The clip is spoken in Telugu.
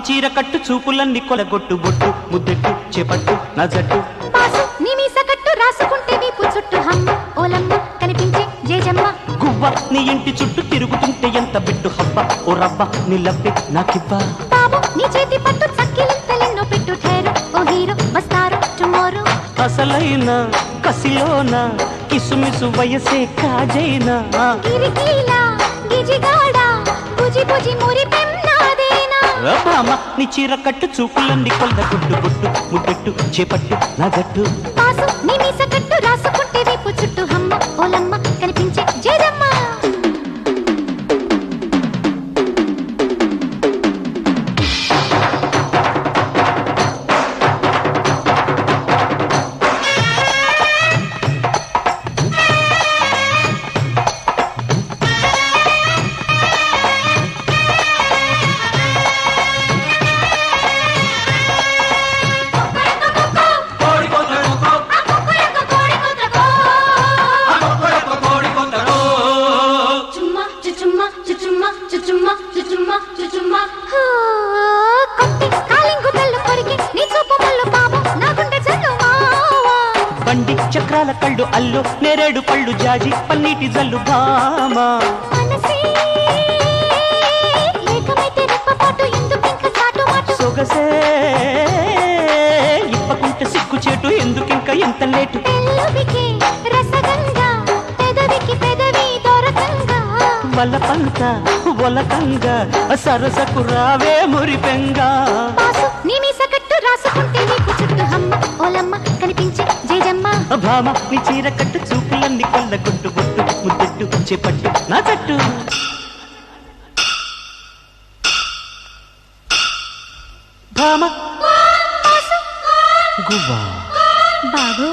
చీర కట్టు చూపులన్నీ కొలగొట్టు బొట్టు ముద్దెట్టు చేపట్టు నా జట్టు బాసు నీ మీస కట్టు రాసుకుంటే వీపు చుట్టూ హమ్మ ఓలమ్మ కనిపించే జేజమ్మ గువ్వ నీ ఇంటి చుట్టూ తిరుగుతుంటే ఎంత బిట్టు హబ్బ ఓ రవ్వ నీ లవ్వే నాకివ్వ బాబు నీ చేతి పట్టు చక్కిలింతలెన్నో పెట్టు ఠేరు ఓ హీరో వస్తారు టుమారో అసలైన కసిలోన కిసుమిసు వయసే కాజైనా గిరికీలా గిజిగాడా బుజి బుజి మురి పెన్నాదేనా భామ నీ చీర కట్టు చూపులన్నీ కొలగొట్టు బొట్టు ముద్దెట్టు చేపట్టు నా జట్టు బాసు నీ మీస కట్టు రాసుకుంటే వీపు చుట్టూ హమ్మ ఓలమ్మ కనిపించే జేజమ్మ బండి చక్రాల కళ్ళు అల్లు నేరేడు పళ్ళు జాజి పన్నీటి జల్లు భామ సొగసే ఇప్పకుంటే సిగ్గు చేటు ఎందుకింక ఎంత లేటు వలపంత ఒలకంగా సరసకు రావే మురిపెంగా భామ నీ చీర కట్టు చూపులన్నీ కొల్లగొట్టు బొట్టు ముద్దెట్టు చేపట్టు నా జట్టు భామ గువ్వా బాబు